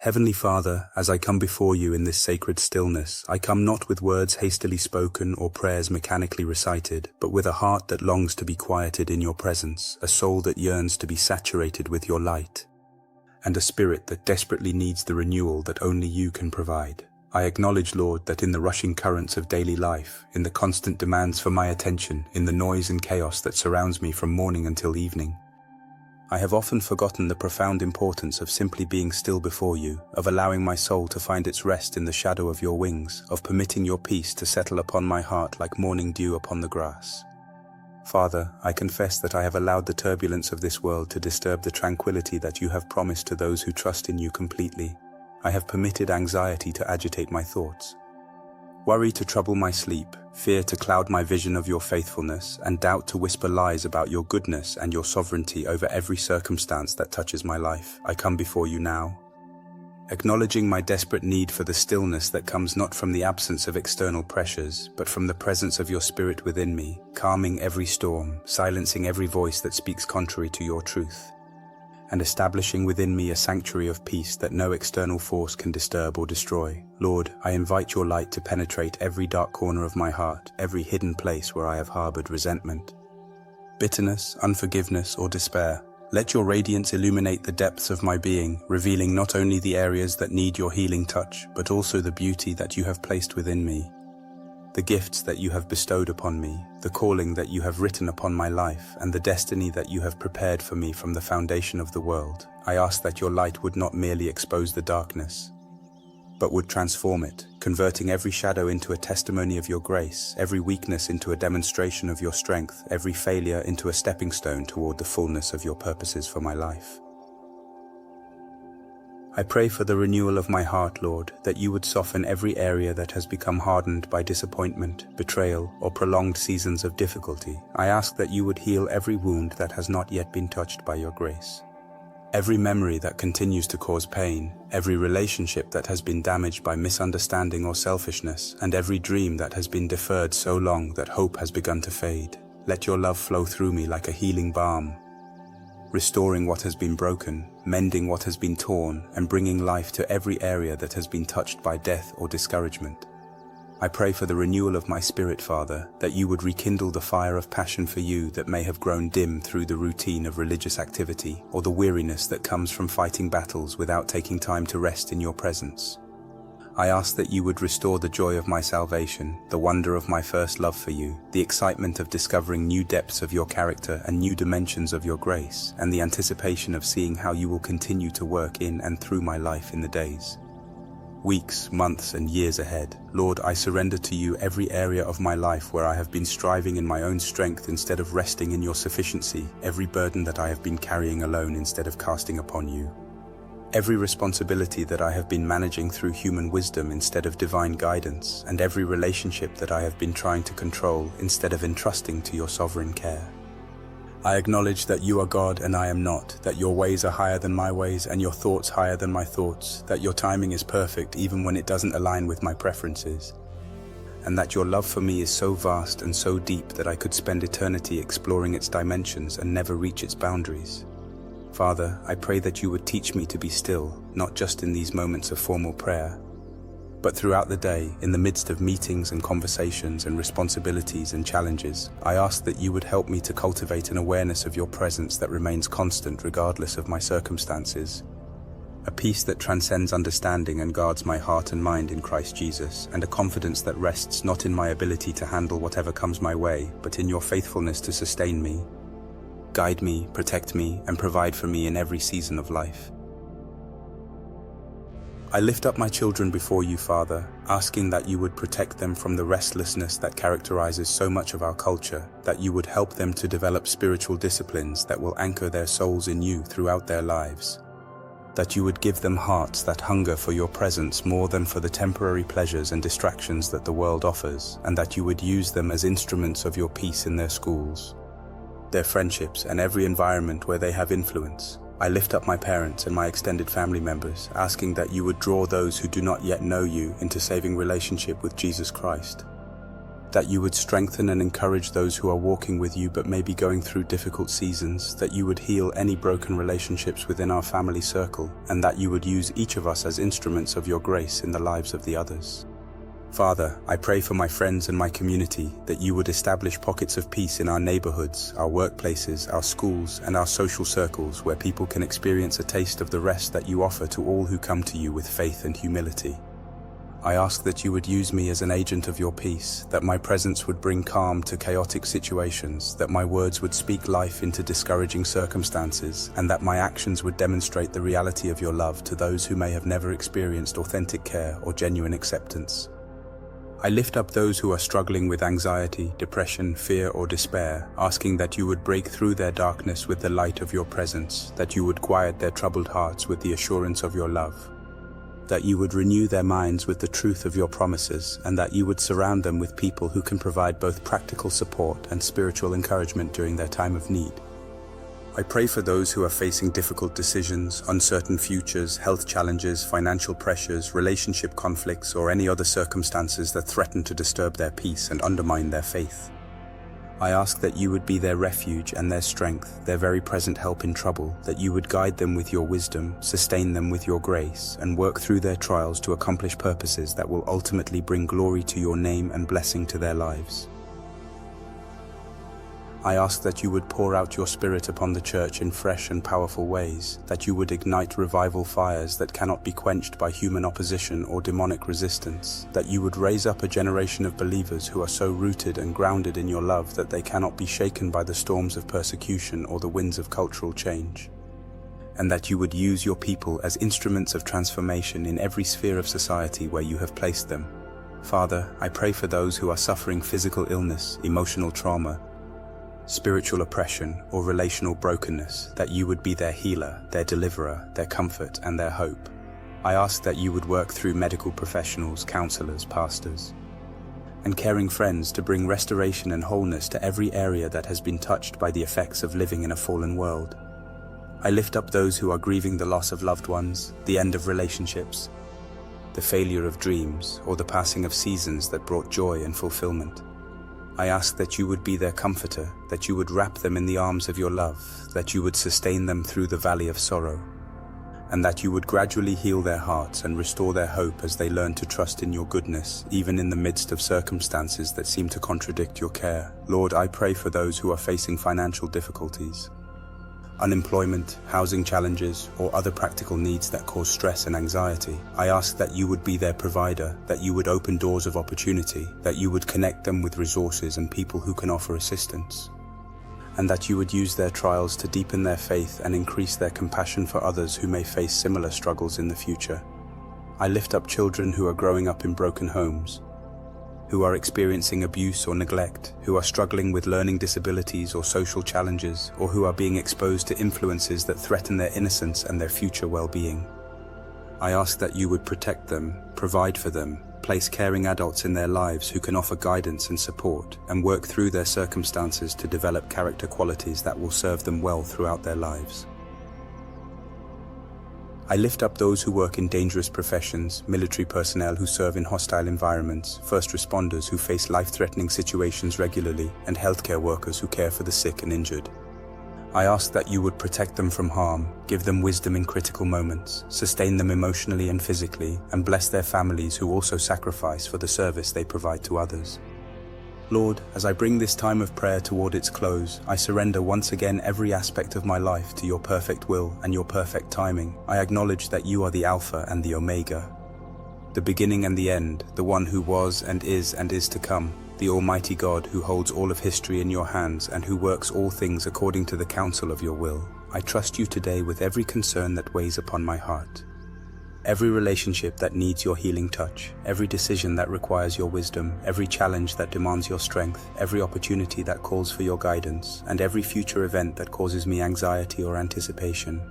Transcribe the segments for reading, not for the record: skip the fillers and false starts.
Heavenly Father, as I come before you in this sacred stillness, I come not with words hastily spoken or prayers mechanically recited, but with a heart that longs to be quieted in your presence, a soul that yearns to be saturated with your light, and a spirit that desperately needs the renewal that only you can provide. I acknowledge, Lord, that in the rushing currents of daily life, in the constant demands for my attention, in the noise and chaos that surrounds me from morning until evening, I have often forgotten the profound importance of simply being still before you, of allowing my soul to find its rest in the shadow of your wings, of permitting your peace to settle upon my heart like morning dew upon the grass. Father, I confess that I have allowed the turbulence of this world to disturb the tranquility that you have promised to those who trust in you completely. I have permitted anxiety to agitate my thoughts, worry to trouble my sleep, fear to cloud my vision of your faithfulness, and doubt to whisper lies about your goodness and your sovereignty over every circumstance that touches my life. I come before you now, acknowledging my desperate need for the stillness that comes not from the absence of external pressures, but from the presence of your Spirit within me, calming every storm, silencing every voice that speaks contrary to your truth, and establishing within me a sanctuary of peace that no external force can disturb or destroy. Lord, I invite your light to penetrate every dark corner of my heart, every hidden place where I have harbored resentment, bitterness, unforgiveness, or despair. Let your radiance illuminate the depths of my being, revealing not only the areas that need your healing touch, but also the beauty that you have placed within me, the gifts that you have bestowed upon me, the calling that you have written upon my life, and the destiny that you have prepared for me from the foundation of the world. I ask that your light would not merely expose the darkness, but would transform it, converting every shadow into a testimony of your grace, every weakness into a demonstration of your strength, every failure into a stepping stone toward the fullness of your purposes for my life. I pray for the renewal of my heart, Lord, that you would soften every area that has become hardened by disappointment, betrayal, or prolonged seasons of difficulty. I ask that you would heal every wound that has not yet been touched by your grace, every memory that continues to cause pain, every relationship that has been damaged by misunderstanding or selfishness, and every dream that has been deferred so long that hope has begun to fade. Let your love flow through me like a healing balm, restoring what has been broken, mending what has been torn, and bringing life to every area that has been touched by death or discouragement. I pray for the renewal of my spirit, Father, that you would rekindle the fire of passion for you that may have grown dim through the routine of religious activity, or the weariness that comes from fighting battles without taking time to rest in your presence. I ask that you would restore the joy of my salvation, the wonder of my first love for you, the excitement of discovering new depths of your character and new dimensions of your grace, and the anticipation of seeing how you will continue to work in and through my life in the days, weeks, months, and years ahead. Lord, I surrender to you every area of my life where I have been striving in my own strength instead of resting in your sufficiency, every burden that I have been carrying alone instead of casting upon you, every responsibility that I have been managing through human wisdom instead of divine guidance, and every relationship that I have been trying to control instead of entrusting to your sovereign care. I acknowledge that you are God and I am not, that your ways are higher than my ways and your thoughts higher than my thoughts, that your timing is perfect even when it doesn't align with my preferences, and that your love for me is so vast and so deep that I could spend eternity exploring its dimensions and never reach its boundaries. Father, I pray that you would teach me to be still, not just in these moments of formal prayer, but throughout the day, in the midst of meetings and conversations and responsibilities and challenges. I ask that you would help me to cultivate an awareness of your presence that remains constant regardless of my circumstances, a peace that transcends understanding and guards my heart and mind in Christ Jesus, and a confidence that rests not in my ability to handle whatever comes my way, but in your faithfulness to sustain me, guide me, protect me, and provide for me in every season of life. I lift up my children before you, Father, asking that you would protect them from the restlessness that characterizes so much of our culture, that you would help them to develop spiritual disciplines that will anchor their souls in you throughout their lives, that you would give them hearts that hunger for your presence more than for the temporary pleasures and distractions that the world offers, and that you would use them as instruments of your peace in their schools, their friendships, and every environment where they have influence. I lift up my parents and my extended family members, asking that you would draw those who do not yet know you into saving relationship with Jesus Christ, that you would strengthen and encourage those who are walking with you but may be going through difficult seasons, that you would heal any broken relationships within our family circle, and that you would use each of us as instruments of your grace in the lives of the others. Father, I pray for my friends and my community, that you would establish pockets of peace in our neighborhoods, our workplaces, our schools, and our social circles where people can experience a taste of the rest that you offer to all who come to you with faith and humility. I ask that you would use me as an agent of your peace, that my presence would bring calm to chaotic situations, that my words would speak life into discouraging circumstances, and that my actions would demonstrate the reality of your love to those who may have never experienced authentic care or genuine acceptance. I lift up those who are struggling with anxiety, depression, fear, or despair, asking that you would break through their darkness with the light of your presence, that you would quiet their troubled hearts with the assurance of your love, that you would renew their minds with the truth of your promises, and that you would surround them with people who can provide both practical support and spiritual encouragement during their time of need. I pray for those who are facing difficult decisions, uncertain futures, health challenges, financial pressures, relationship conflicts, or any other circumstances that threaten to disturb their peace and undermine their faith. I ask that you would be their refuge and their strength, their very present help in trouble, that you would guide them with your wisdom, sustain them with your grace, and work through their trials to accomplish purposes that will ultimately bring glory to your name and blessing to their lives. I ask that you would pour out your Spirit upon the church in fresh and powerful ways, that you would ignite revival fires that cannot be quenched by human opposition or demonic resistance, that you would raise up a generation of believers who are so rooted and grounded in your love that they cannot be shaken by the storms of persecution or the winds of cultural change, and that you would use your people as instruments of transformation in every sphere of society where you have placed them. Father, I pray for those who are suffering physical illness, emotional trauma, spiritual oppression, or relational brokenness, that you would be their healer, their deliverer, their comfort, and their hope. I ask that you would work through medical professionals, counselors, pastors, and caring friends to bring restoration and wholeness to every area that has been touched by the effects of living in a fallen world. I lift up those who are grieving the loss of loved ones, the end of relationships, the failure of dreams, or the passing of seasons that brought joy and fulfillment. I ask that you would be their comforter, that you would wrap them in the arms of your love, that you would sustain them through the valley of sorrow, and that you would gradually heal their hearts and restore their hope as they learn to trust in your goodness, even in the midst of circumstances that seem to contradict your care. Lord, I pray for those who are facing financial difficulties, unemployment, housing challenges, or other practical needs that cause stress and anxiety. I ask that you would be their provider, that you would open doors of opportunity, that you would connect them with resources and people who can offer assistance, and that you would use their trials to deepen their faith and increase their compassion for others who may face similar struggles in the future. I lift up children who are growing up in broken homes, who are experiencing abuse or neglect, who are struggling with learning disabilities or social challenges, or who are being exposed to influences that threaten their innocence and their future well-being. I ask that you would protect them, provide for them, place caring adults in their lives who can offer guidance and support, and work through their circumstances to develop character qualities that will serve them well throughout their lives. I lift up those who work in dangerous professions, military personnel who serve in hostile environments, first responders who face life-threatening situations regularly, and healthcare workers who care for the sick and injured. I ask that you would protect them from harm, give them wisdom in critical moments, sustain them emotionally and physically, and bless their families who also sacrifice for the service they provide to others. Lord, as I bring this time of prayer toward its close, I surrender once again every aspect of my life to your perfect will and your perfect timing. I acknowledge that you are the Alpha and the Omega, the beginning and the end, the one who was and is to come, the Almighty God who holds all of history in your hands and who works all things according to the counsel of your will. I trust you today with every concern that weighs upon my heart, every relationship that needs your healing touch, every decision that requires your wisdom, every challenge that demands your strength, every opportunity that calls for your guidance, and every future event that causes me anxiety or anticipation.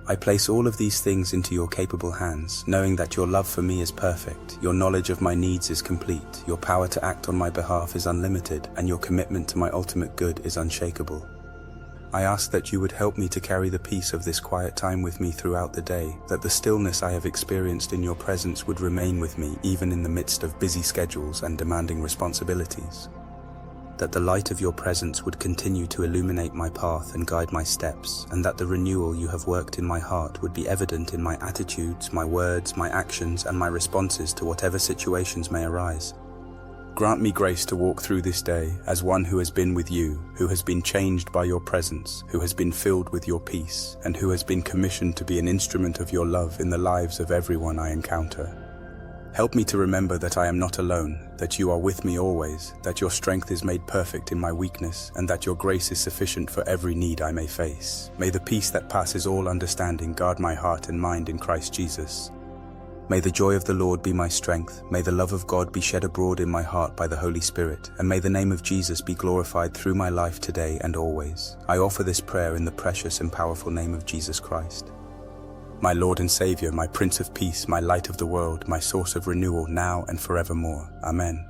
I place all of these things into your capable hands, knowing that your love for me is perfect, your knowledge of my needs is complete, your power to act on my behalf is unlimited, and your commitment to my ultimate good is unshakable. I ask that you would help me to carry the peace of this quiet time with me throughout the day, that the stillness I have experienced in your presence would remain with me even in the midst of busy schedules and demanding responsibilities. That the light of your presence would continue to illuminate my path and guide my steps, and that the renewal you have worked in my heart would be evident in my attitudes, my words, my actions, and my responses to whatever situations may arise. Grant me grace to walk through this day as one who has been with you, who has been changed by your presence, who has been filled with your peace, and who has been commissioned to be an instrument of your love in the lives of everyone I encounter. Help me to remember that I am not alone, that you are with me always, that your strength is made perfect in my weakness, and that your grace is sufficient for every need I may face. May the peace that passes all understanding guard my heart and mind in Christ Jesus. May the joy of the Lord be my strength, may the love of God be shed abroad in my heart by the Holy Spirit, and may the name of Jesus be glorified through my life today and always. I offer this prayer in the precious and powerful name of Jesus Christ. My Lord and Savior, my Prince of Peace, my light of the world, my source of renewal now and forevermore. Amen.